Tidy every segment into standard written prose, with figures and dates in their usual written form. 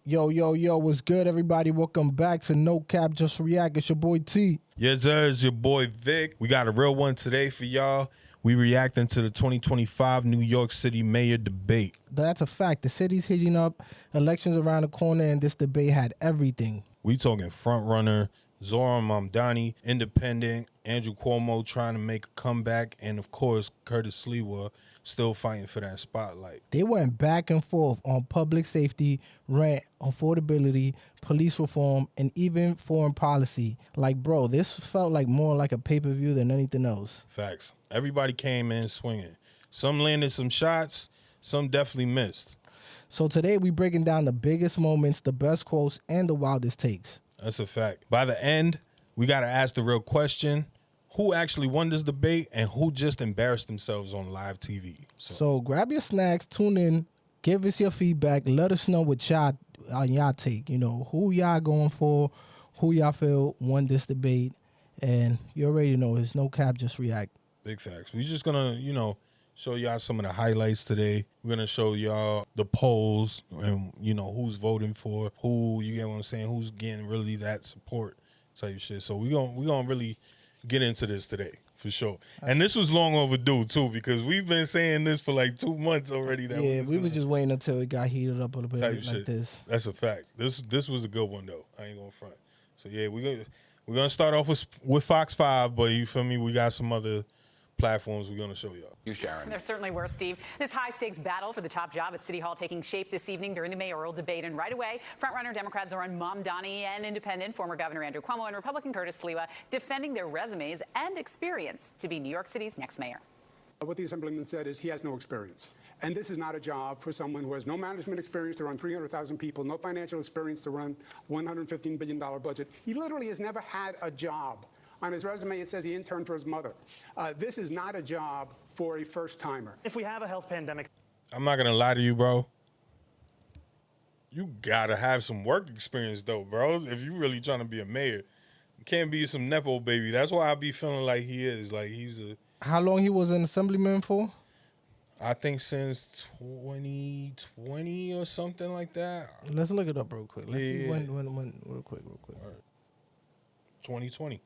Yo, what's good, everybody? Welcome back to No Cap, Just React. It's your boy T. Yes, sir. It's your boy Vic. We got a real one today for y'all. We reacting to the 2025 New York City Mayor Debate. That's a fact. The city's heating up, elections around the corner, and this debate had everything. We talking front runner, Zohran Mamdani, independent, Andrew Cuomo trying to make a comeback, and of course, Curtis Sliwa still fighting for that spotlight. They went back and forth on public safety, rent, affordability, police reform, and even foreign policy. Like, bro, this felt like more like a pay-per-view than anything else. Facts. Everybody came in swinging. Some landed some shots, some definitely missed. So today we breaking down the biggest moments, the best quotes, and the wildest takes. That's a fact. By the end, we got to ask the real question. Who actually won this debate and who just embarrassed themselves on live TV? So grab your snacks, tune in, give us your feedback, let us know what y'all take. You know, who y'all going for, who y'all feel won this debate, and you already know it's No Cap, Just React. Big facts. We're just gonna, show y'all some of the highlights today. We're gonna show y'all the polls and who's voting for who. You get what I'm saying? Who's getting really that support type shit. So we gonna really get into this today for sure. And this was long overdue too, because we've been saying this for like 2 months already. We was just waiting until it got heated up a little bit like this. That's a fact. This was a good one though. I ain't gonna front. So yeah, we're gonna start off with Fox 5, but you feel me? We got some other platforms we're going to show y'all. You, Sharon. There certainly were, Steve. This high-stakes battle for the top job at City Hall taking shape this evening during the mayoral debate. And right away, frontrunner Democrat Zohran Mamdani and independent former Governor Andrew Cuomo and Republican Curtis Sliwa defending their resumes and experience to be New York City's next mayor. What the Assemblyman said is he has no experience. And this is not a job for someone who has no management experience to run 300,000 people, no financial experience to run $115 billion budget. He literally has never had a job. On his resume, it says he interned for his mother. This is not a job for a first-timer. If we have a health pandemic... I'm not going to lie to you, bro. You got to have some work experience, though, bro, if you really trying to be a mayor. You can't be some Nepo baby. That's why I be feeling like he is. Like, he's a... How long he was an assemblyman for? I think since 2020 or something like that. Let's look it up real quick. Let's see when, real quick. All right. 2020.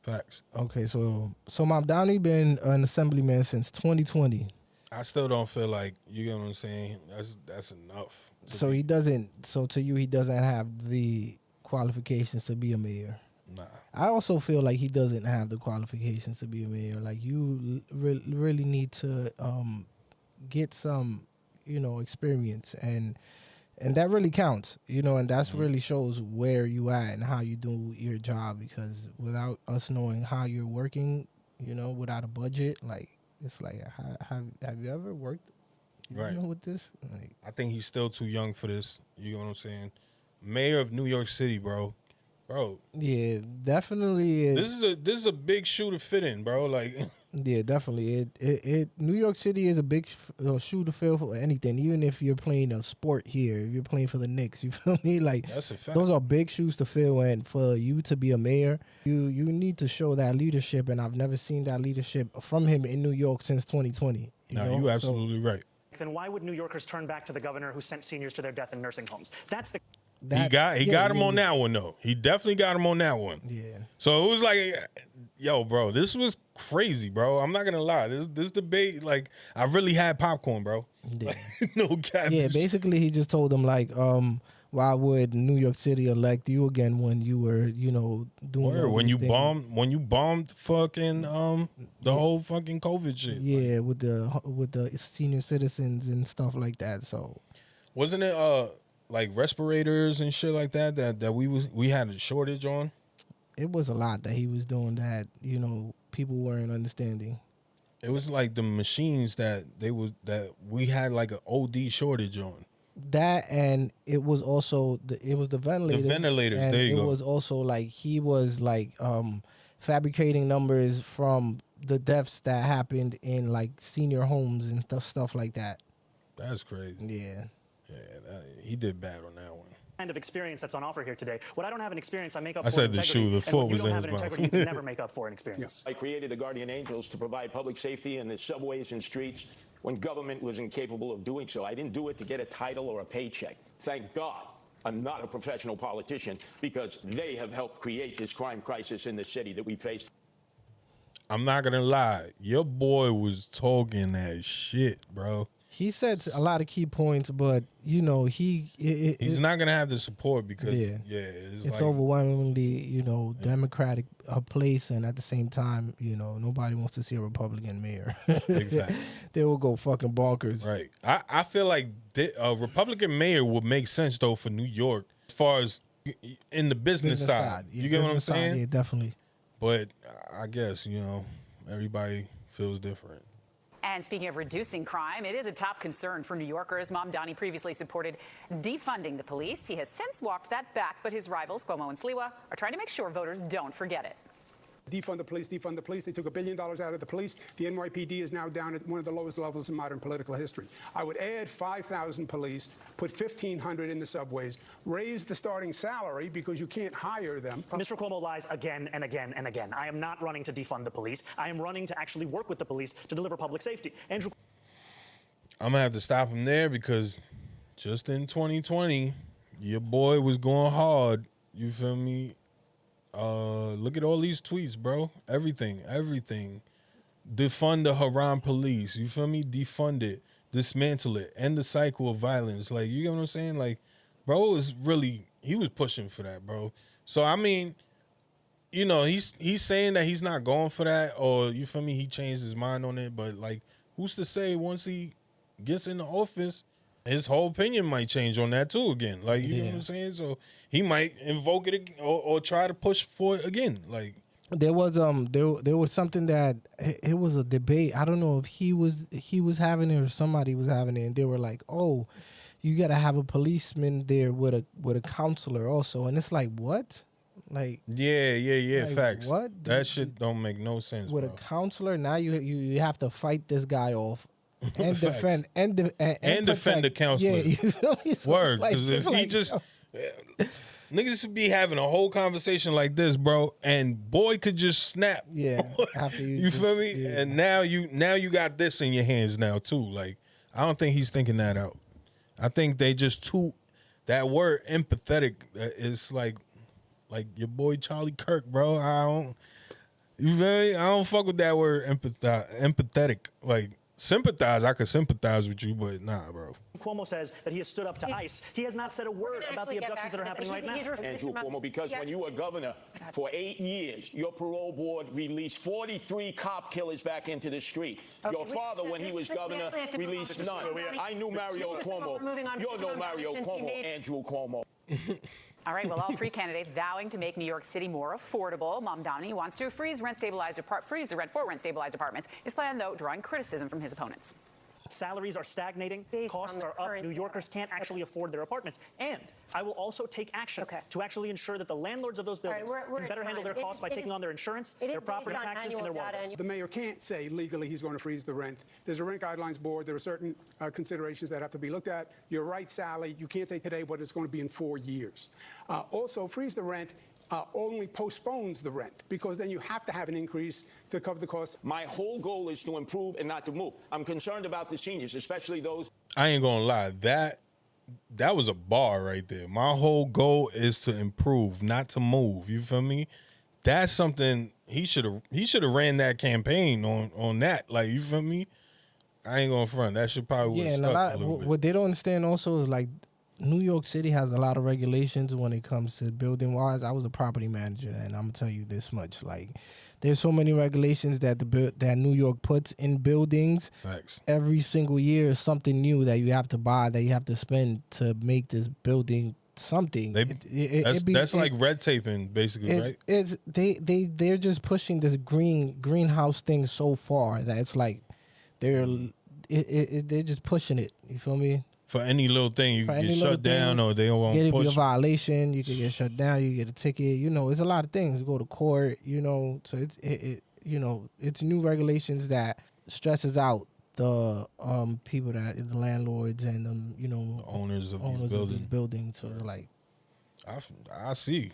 Facts. Okay, so Mamdani been an assemblyman since 2020. I still don't feel like, you get what I'm saying, that's enough. So he doesn't, to you, he doesn't have the qualifications to be a mayor. Nah. I also feel like he doesn't have the qualifications to be a mayor. Like, you really need to get some, experience, and that really counts, and that's really shows where you at and how you do your job, because without us knowing how you're working, without a budget, like, it's like, have you ever worked, with this? Like, I think he's still too young for this, you know what I'm saying? Mayor of New York City, bro. Yeah, definitely. This is a big shoe to fit in, bro. Like, yeah, definitely. It New York City is a big shoe to fill for anything. Even if you're playing a sport here, if you're playing for the Knicks, you feel me? Like, that's a fact. Those are big shoes to fill, and for you to be a mayor, you need to show that leadership. And I've never seen that leadership from him in New York since 2020. You're absolutely right. Then why would New Yorkers turn back to the governor who sent seniors to their death in nursing homes? That's the... He got him on that one, though. He definitely got him on that one. Yeah. So it was like, yo, bro, this was crazy, bro. I'm not gonna lie. This debate, like, I really had popcorn, bro. Yeah. Like, no cap. Yeah, basically he just told them, like, why would New York City elect you again when you were, doing when you bombed fucking the whole fucking COVID shit. Yeah, like, with the senior citizens and stuff like that. So wasn't it like respirators and shit like that we had a shortage on? It was a lot that he was doing that, people weren't understanding. It was like the machines that we had like an OD shortage on. That, and it was also the ventilators. The ventilators, and there you go. It was also like he was like fabricating numbers from the deaths that happened in like senior homes and stuff like that. That's crazy. Yeah. Yeah, he did bad on that one. Kind of experience that's on offer here today. What I don't have an experience, I make up I for said integrity. The shoe, the foot was in his mouth. You don't have an integrity, you can never make up for an experience. I created the Guardian Angels to provide public safety in the subways and streets when government was incapable of doing so. I didn't do it to get a title or a paycheck. Thank God are not a professional politician because they have helped create this crime crisis in the city that we face. I'm not gonna lie, your boy was talking that shit, bro. He said a lot of key points, but you know he's not gonna have the support because it's like, overwhelmingly Democratic place, and at the same time nobody wants to see a Republican mayor. big facts. They will go fucking bonkers. Right. I feel like a Republican mayor would make sense though for New York as far as in the business side. Yeah, you get what I'm saying? Yeah, definitely. But I guess everybody feels different. And speaking of reducing crime, it is a top concern for New Yorkers. Mamdani previously supported defunding the police. He has since walked that back, but his rivals, Cuomo and Sliwa, are trying to make sure voters don't forget it. Defund the police, defund the police. They took $1 billion out of the police. The NYPD is now down at one of the lowest levels in modern political history. I would add 5,000 police, put 1,500 in the subways, raise the starting salary because you can't hire them. Mr. Cuomo lies again and again and again. I am not running to defund the police. I am running to actually work with the police to deliver public safety. Andrew, I'm gonna have to stop him there because just in 2020, your boy was going hard. You feel me? Look at all these tweets, bro. Everything. Defund the Haram police. You feel me? Defund it. Dismantle it. End the cycle of violence. Like, you get what I'm saying? Like, bro he was pushing for that, bro. So, I mean, he's saying that he's not going for that, or, you feel me, he changed his mind on it. But, like, who's to say once he gets into office, his whole opinion might change on that too again. Like, you know what I'm saying? So he might invoke it again, or try to push for it again. Like, there was there was something that it was a debate. I don't know if he was having it or somebody was having it, and they were like, "Oh, you got to have a policeman there with a counselor also." And it's like, what? Like, yeah, like, facts. What? That shit don't make no sense. With bro. a counselor, now you have to fight this guy off. And defend and defend the counselor. Yeah, you feel me? So Word, because if he just niggas should be having a whole conversation like this, bro, and boy could just snap. Yeah, after you feel me? Yeah. And now you got this in your hands now too. Like, I don't think he's thinking that out. I think they just that word empathetic is like your boy Charlie Kirk, bro. You feel me? I don't fuck with that word empathetic. Like, sympathize, I could sympathize with you, but nah, bro. Cuomo says that he has stood up to ICE. He has not said a word about the abductions that are happening right now. Andrew Cuomo, because when you were governor for 8 years, your parole board released 43 cop killers back into the street. Your father, when he was governor, released none. I knew Mario Cuomo. You know Mario Cuomo, Andrew Cuomo. All right, well, all three candidates vowing to make New York City more affordable. Mamdani wants to freeze the rent for rent-stabilized apartments. His plan, though, drawing criticism from his opponents. Salaries are stagnating, costs are up, New Yorkers can't actually afford their apartments. And I will also take action to actually ensure that the landlords of those buildings can better handle their costs by taking on their insurance, their property taxes, and their water bills. The mayor can't say legally he's going to freeze the rent. There's a rent guidelines board. There are certain considerations that have to be looked at. You're right, Sally. You can't say today what it's going to be in 4 years. Also, freeze the rent only postpones the rent, because then you have to have an increase to cover the costs. My whole goal is to improve and not to move. I'm concerned about the seniors, especially those. I ain't gonna lie, that was a bar right there. My whole goal is to improve, not to move. You feel me? That's something he should have ran that campaign on that. Like, you feel me? I ain't gonna front. That should probably and what they don't understand also is, like, New York City has a lot of regulations when it comes to building wise. I was a property manager, and I'm gonna tell you this much: like, there's so many regulations that that New York puts in buildings. Facts. Every single year is something new that you have to buy, that you have to spend to make this building something. That's like red taping, basically, right? They're just pushing this greenhouse thing so far that it's like they're just pushing it. You feel me? For any little thing, you can get shut down, or they won't push. Be a push. violation. You can get shut down. You get a ticket. You know, it's a lot of things. You go to court. You know, so it's new regulations that stresses out the people the landlords and the owners of these buildings. So it's like, I see.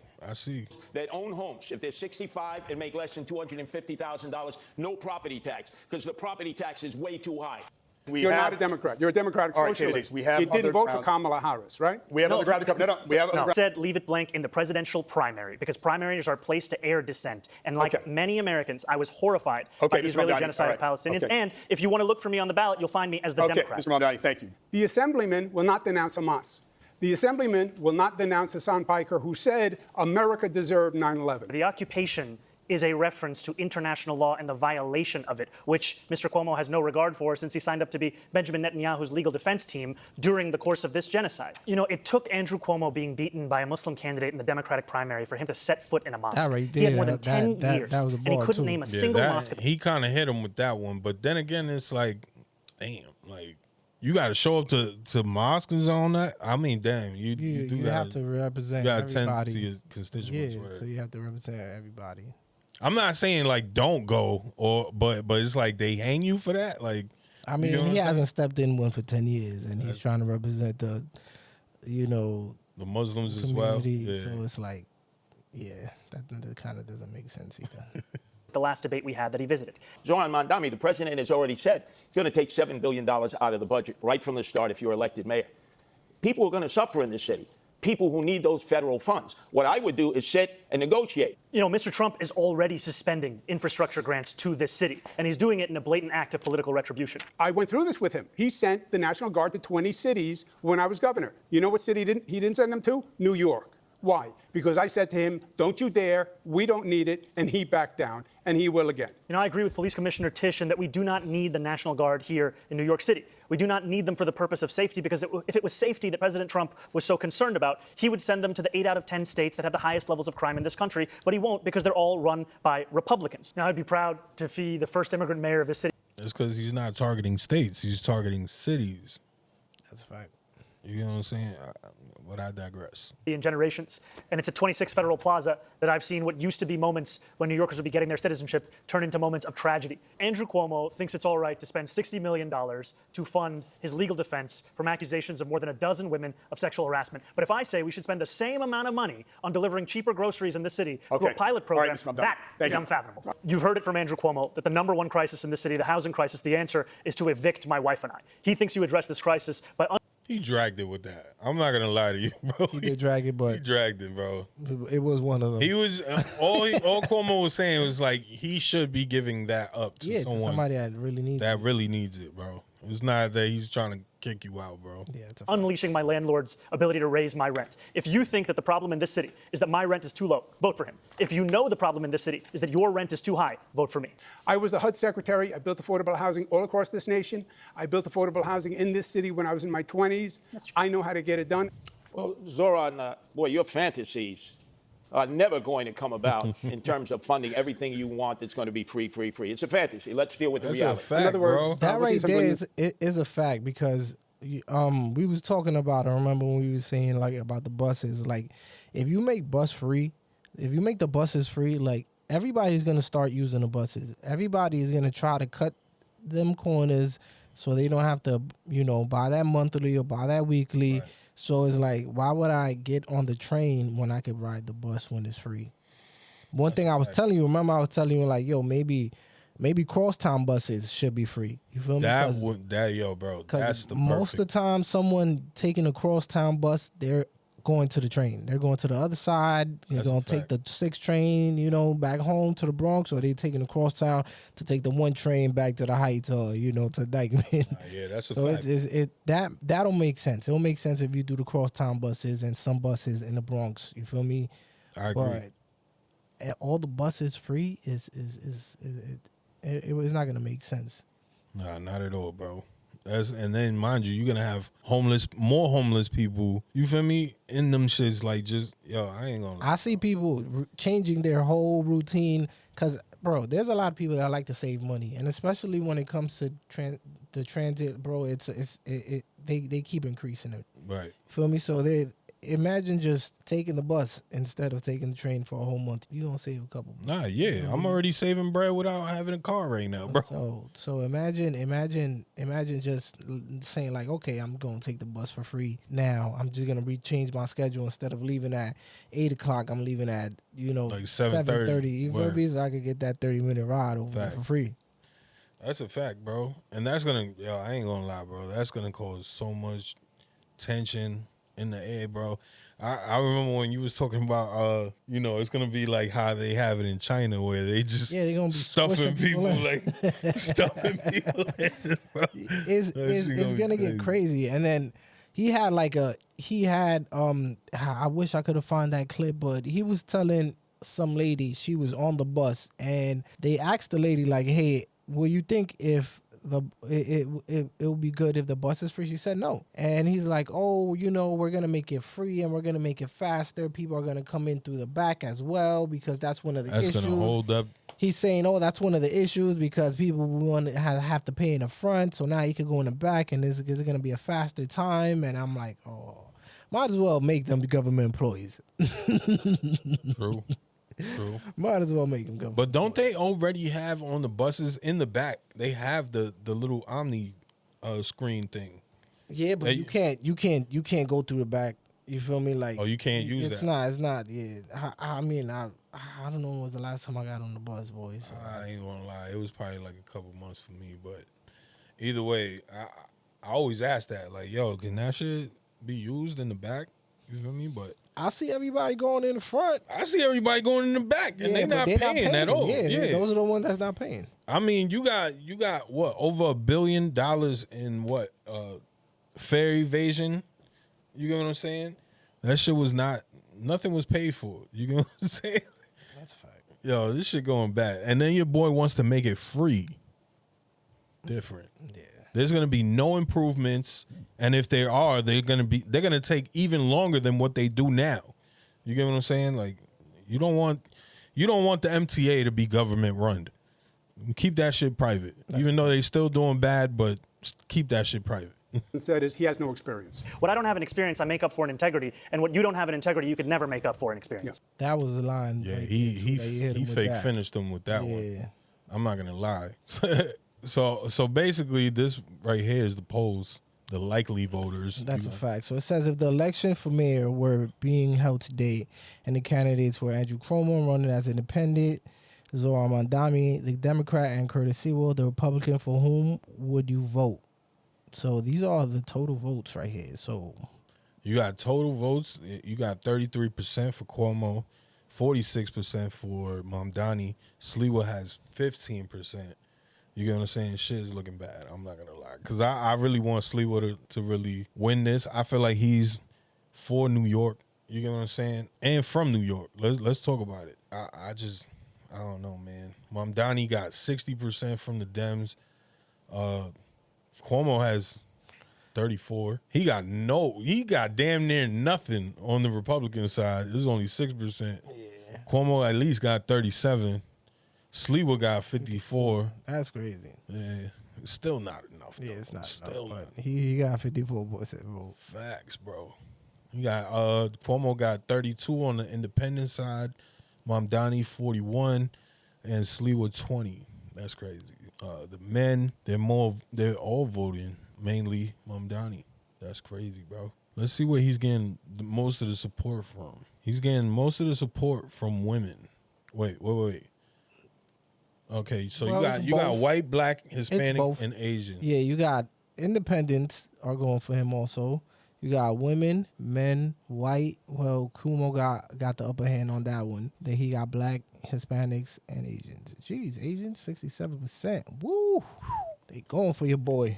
That own homes, if they're 65 and make less than $250,000, no property tax, because the property tax is way too high. You're not a Democrat. You're a Democratic socialist. We have you didn't vote for grounds. Kamala Harris, right? We have other ground to cover. We have other ground. Said leave it blank in the presidential primary because primaries are a place to air dissent. And like many Americans, I was horrified by the Israeli genocide of Palestinians. And if you want to look for me on the ballot, you'll find me as the Democrat. Mr. Mamdani, thank you. The Assemblyman will not denounce Hamas. The Assemblyman will not denounce Hassan Piker, who said America deserved 9/11. The occupation is a reference to international law and the violation of it, which Mr. Cuomo has no regard for since he signed up to be Benjamin Netanyahu's legal defense team during the course of this genocide. You know, it took Andrew Cuomo being beaten by a Muslim candidate in the Democratic primary for him to set foot in a mosque. He had more than 10 years, and he couldn't name a single mosque. He kind of hit him with that one, but then again, it's like, damn, like, you got to show up to mosques and all that. I mean, damn, you have to represent everybody. To your constituents. Yeah, so you have to represent everybody. I'm not saying like don't go, but it's like they hang you for that. Like, I mean, he hasn't stepped in one for 10 years, and he's trying to represent the Muslims as well. Yeah. So it's like, that kind of doesn't make sense either. The last debate we had that he visited. Zohran Mamdani, the president has already said he's going to take $7 billion out of the budget right from the start if you're elected mayor. People are going to suffer in this city. People who need those federal funds. What I would do is sit and negotiate. You know, Mr. Trump is already suspending infrastructure grants to this city, and he's doing it in a blatant act of political retribution. I went through this with him. He sent the National Guard to 20 cities when I was governor. You know what city he didn't send them to? New York. Why? Because I said to him, don't you dare, we don't need it, and he backed down, and he will again. You know, I agree with Police Commissioner Tisch in that we do not need the National Guard here in New York City. We do not need them for the purpose of safety, because if it was safety that President Trump was so concerned about, he would send them to the 8 out of 10 states that have the highest levels of crime in this country, but he won't because they're all run by Republicans. Now, I'd be proud to be the first immigrant mayor of this city. It's because he's not targeting states, he's targeting cities. That's a fact. You know what I'm saying? But I digress. In generations. And it's at 26 Federal Plaza that I've seen what used to be moments when New Yorkers would be getting their citizenship turn into moments of tragedy. Andrew Cuomo thinks it's all right to spend $60 million to fund his legal defense from accusations of more than a dozen women of sexual harassment. But if I say we should spend the same amount of money on delivering cheaper groceries in this city through a pilot program, that is unfathomable. You've heard it from Andrew Cuomo that the number one crisis in this city, the housing crisis, the answer is to evict my wife and I. He thinks you address this crisis by he dragged it with that. I'm not gonna lie to you, bro. He did drag it, but he dragged it, bro. It was one of them. He was all Cuomo was saying was like he should be giving that up to someone to somebody that really needs it, bro. It's not that he's trying to kick you out, bro. Yeah, it's unleashing my landlord's ability to raise my rent. If you think that the problem in this city is that my rent is too low, vote for him. If you know the problem in this city is that your rent is too high, vote for me. I was the HUD secretary. I built affordable housing all across this nation. I built affordable housing in this city when I was in my 20s. I know how to get it done. Well, Zohran, boy, your fantasies are never going to come about in terms of funding everything you want that's going to be free. It's a fantasy. Let's deal with the reality. A fact, in other words, bro. That right there is a fact because we was talking about, I remember when we was saying like about the buses, like if you make the buses free, like everybody's going to start using the buses. Everybody is going to try to cut them corners so they don't have to, buy that monthly or buy that weekly. Right. So it's like, why would I get on the train when I could ride the bus when it's free? One thing I was telling you, remember I was telling you like, yo, maybe crosstown buses should be free. You feel me? Bro, that's the most of the time someone taking a crosstown bus, they're going to the train. They're going to the other side. They're going to take the 6 train, back home to the Bronx, or they're taking the crosstown to take the 1 train back to the Heights or, to Dykeman. Yeah, that's a fact. So that'll make sense. It'll make sense if you do the crosstown buses and some buses in the Bronx. You feel me? I agree. But all the buses free it's not going to make sense. Nah, not at all, bro. And then, mind you, you're going to have more homeless people, you feel me, in them shits, like just, I ain't going to. I see people changing their whole routine because, bro, there's a lot of people that like to save money. And especially when it comes to the transit, bro, they keep increasing it. Right. Feel me? So imagine just taking the bus instead of taking the train for a whole month. You're going to save a couple. Nah, yeah. I'm already saving bread without having a car right now, bro. So imagine just saying like, okay, I'm going to take the bus for free. Now I'm just going to change my schedule. Instead of leaving at 8 o'clock, I'm leaving at, like 7:30. You feel me? So I could get that 30-minute ride over for free. That's a fact, bro. And that's gonna, I ain't gonna lie, bro. That's gonna cause so much tension in the air, bro. I remember when you was talking about, it's gonna be like how they have it in China, where they just they gonna be stuffing people in. like stuffing people in, bro. It's gonna get crazy. And then he had I wish I could have found that clip, but he was telling some lady, she was on the bus, and they asked the lady like, hey, will you think if it would be good if the bus is free? She said no. And he's like, oh, we're gonna make it free and we're gonna make it faster. People are gonna come in through the back as well, because that's one of the issues. That's gonna hold up. He's saying, oh, that's one of the issues, because people want to have to pay in the front, so now you can go in the back, and is it gonna be a faster time? And I'm like, oh, might as well make them government employees. True. Might as well make them government. But don't they already have on the buses in the back? They have the little Omni screen thing. Yeah, but you can't go through the back. You feel me? Like, you can't use that. It's not. Yeah, I mean, I don't know when was the last time I got on the bus, boys. So. I ain't gonna lie, it was probably like a couple months for me. But either way, I always ask that, like, yo, can that shit be used in the back? You feel me? But I see everybody going in the front. I see everybody going in the back, and they're not paying at all. Yeah, those are the ones that's not paying. I mean, you got what, over $1 billion in what fare evasion? You get what I'm saying? That shit was nothing was paid for. You get what I'm saying? That's a fact. Yo, this shit going bad, and then your boy wants to make it free. Different. Yeah. There's gonna be no improvements, and if there are, they're gonna take even longer than what they do now. You get what I'm saying? Like, you don't want the MTA to be government run. Keep that shit private, even though they still doing bad, but keep that shit private. Said is he has no experience. What I don't have in experience, I make up for in integrity, and what you don't have in integrity, you could never make up for in experience. That was the line. Yeah, right he fake finished him with that one. I'm not gonna lie. So basically, this right here is the polls, the likely voters. That's a fact. So it says if the election for mayor were being held today, and the candidates were Andrew Cuomo running as independent, Zohran Mamdani, the Democrat, and Curtis Sliwa, the Republican, for whom would you vote? So these are the total votes right here. So you got total votes. You got 33% for Cuomo, 46% for Mamdani. Sliwa has 15%. You get what I'm saying? Shit is looking bad. I'm not gonna lie, because I really want Sliwa to really win this. I feel like he's for New York. You get what I'm saying? And from New York. Let's talk about it. I don't know, man. Mamdani got 60% from the Dems. Cuomo has 34. He got damn near nothing on the Republican side. This is only 6%. Yeah. Cuomo at least got 37. Sliwa got 54. That's crazy. Yeah, it's still not enough. Yeah, it's not still enough, but he got 54% vote. Facts, bro. You got Cuomo got 32 on the independent side, Mamdani 41, and Sliwa 20. That's crazy. The men, they're all voting mainly Mamdani. That's crazy, bro. Let's see where he's getting most of the support from. He's getting most of the support from women. Wait. Okay, so you got white, black, Hispanic, and Asian. Yeah, you got independents are going for him also. You got women, men, white. Well, Cuomo got the upper hand on that one. Then he got black, Hispanics, and Asians. Jeez, Asians, 67%. Woo! They going for your boy.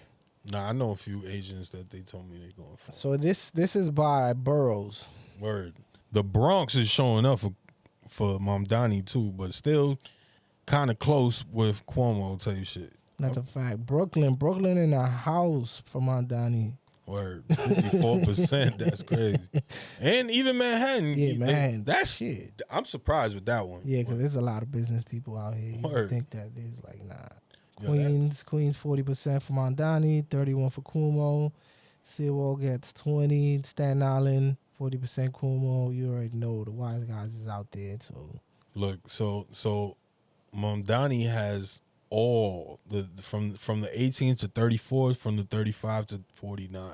Nah, I know a few Asians that they told me they going for. So this is by boroughs. Word. The Bronx is showing up for Mamdani too, but still kind of close with Cuomo type shit. That's a fact. Brooklyn in a house for Mamdani. Word. 54%. That's crazy. And even Manhattan. Yeah, Manhattan. That's shit. I'm surprised with that one. Yeah, because there's a lot of business people out here. You Word. think that there's like, nah. Queens 40% for Mamdani, 31 for Cuomo. Sliwa gets 20. Staten Island, 40% Cuomo. You already know the wise guys is out there. So look, so Mamdani has all from the 18 to 34, from the 35 to 49.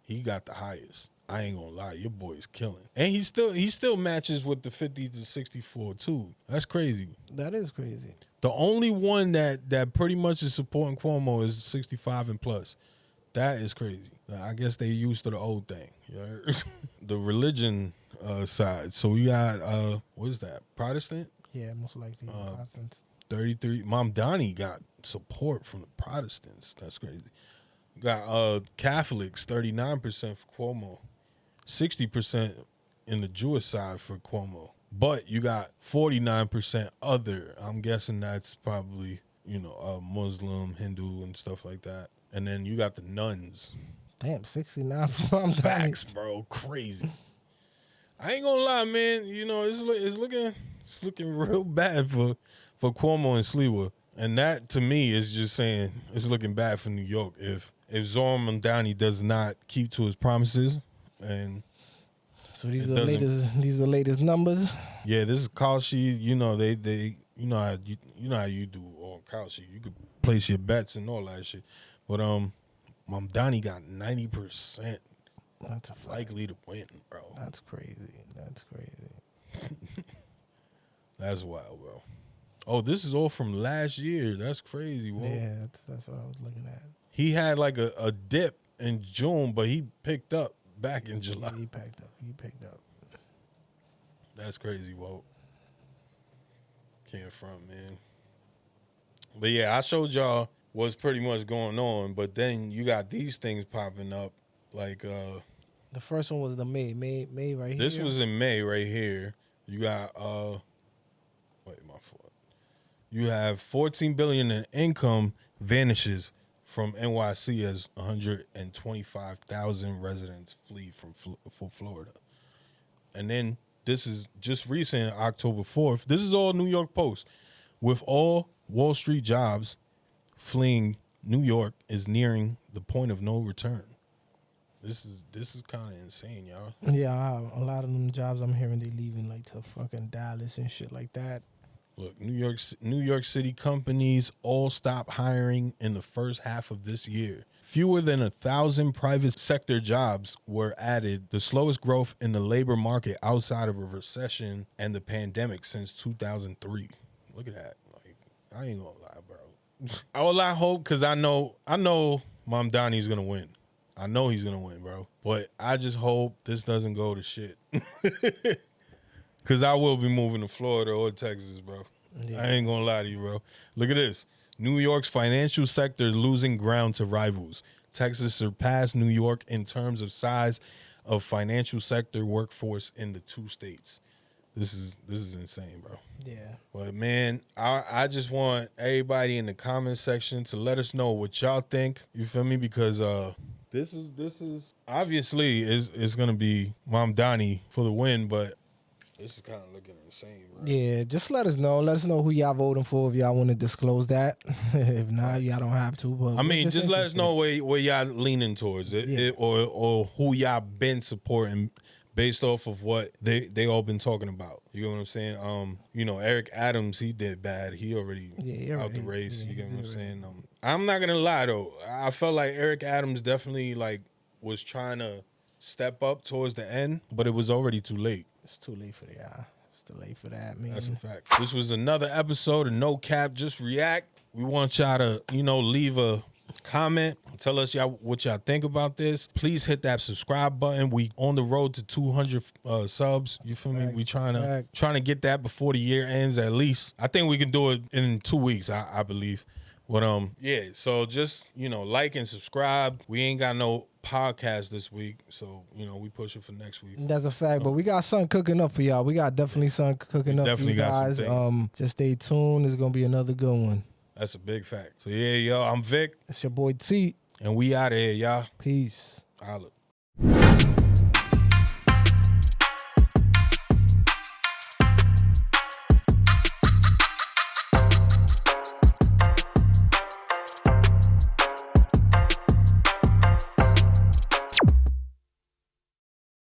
He got the highest I ain't gonna lie, your boy is killing. And he still matches with the 50 to 64 too. That's crazy. That is crazy. The only one that pretty much is supporting Cuomo is 65 and plus. That is crazy. I guess they used to the old thing. You know? The religion side. So we got what is that? Protestant? Yeah, most likely Protestants. 33. Mamdani got support from the Protestants. That's crazy. You got Catholics, 39% for Cuomo. 60% in the Jewish side for Cuomo. But you got 49% other. I'm guessing that's probably, Muslim, Hindu, and stuff like that. And then you got the nuns. Damn, 69 for Mamdani. Facts, bro. Crazy. I ain't gonna lie, man. It's looking real bad for Cuomo and Sliwa. And that, to me, is just saying it's looking bad for New York if Zohran Mamdani does not keep to his promises. And so these are the latest numbers. Yeah, this is Kalshi. They how you do on Kalshi. You could place your bets and all that shit. But Mamdani got 90%. That's likely to win, bro. That's crazy. That's wild, bro. Oh, this is all from last year. That's crazy, bro. Yeah, that's what I was looking at. He had like a dip in June, but he picked up back in July. Yeah, he picked up. That's crazy, Walt. Can't front, man. But yeah, I showed y'all what's pretty much going on, but then you got these things popping up, like the first one was the May right here. This was in May right here. You got my fault. You have $14 billion in income vanishes from NYC as 125,000 residents flee for Florida. And then this is just recent, October 4th. This is all New York Post. With all Wall Street jobs fleeing, New York is nearing the point of no return. This is kind of insane, y'all. Yeah, a lot of them jobs I'm hearing they leaving like to fucking Dallas and shit like that. Look, New York City companies all stop hiring in the first half of this year. Fewer than 1,000 private sector jobs were added, the slowest growth in the labor market outside of a recession and the pandemic since 2003. Look at that. Like, I ain't gonna lie, bro. I hope, because I know Mamdani's gonna win. I know he's gonna win, bro. But I just hope this doesn't go to shit. Because I will be moving to Florida or Texas, bro. Yeah. I ain't going to lie to you, bro. Look at this. New York's financial sector is losing ground to rivals. Texas surpassed New York in terms of size of financial sector workforce in the two states. This is insane, bro. Yeah. But, man, I just want everybody in the comment section to let us know what y'all think. You feel me? Because this is obviously is going to be Mamdani for the win, but this is kind of looking insane, bro. Yeah, just let us know. Let us know who y'all voting for if y'all want to disclose that. If not, y'all don't have to. But I mean, just let us know where y'all leaning towards it, or who y'all been supporting based off of what they all been talking about. You know what I'm saying? Eric Adams, he did bad. He already out the race. You get what I'm saying? I'm not gonna lie though. I felt like Eric Adams definitely was trying to step up towards the end, but it was already too late. It's too late for that. It's too late for that, man. That's a fact. This was another episode of No Cap, Just React. We want y'all to, leave a comment. Tell us what y'all think about this. Please hit that subscribe button. We on the road to 200 subs. You feel me? We trying to get that before the year ends at least. I think we can do it in 2 weeks, I believe. But so just like and subscribe. We ain't got no podcast this week, so we push it for next week. That's a fact. But we got something cooking up for y'all. We got definitely something cooking up for you guys. Just stay tuned. It's gonna be another good one. That's a big fact. So yeah, yo, I'm Vic. It's your boy T. And we out of here, y'all. Peace. Holla.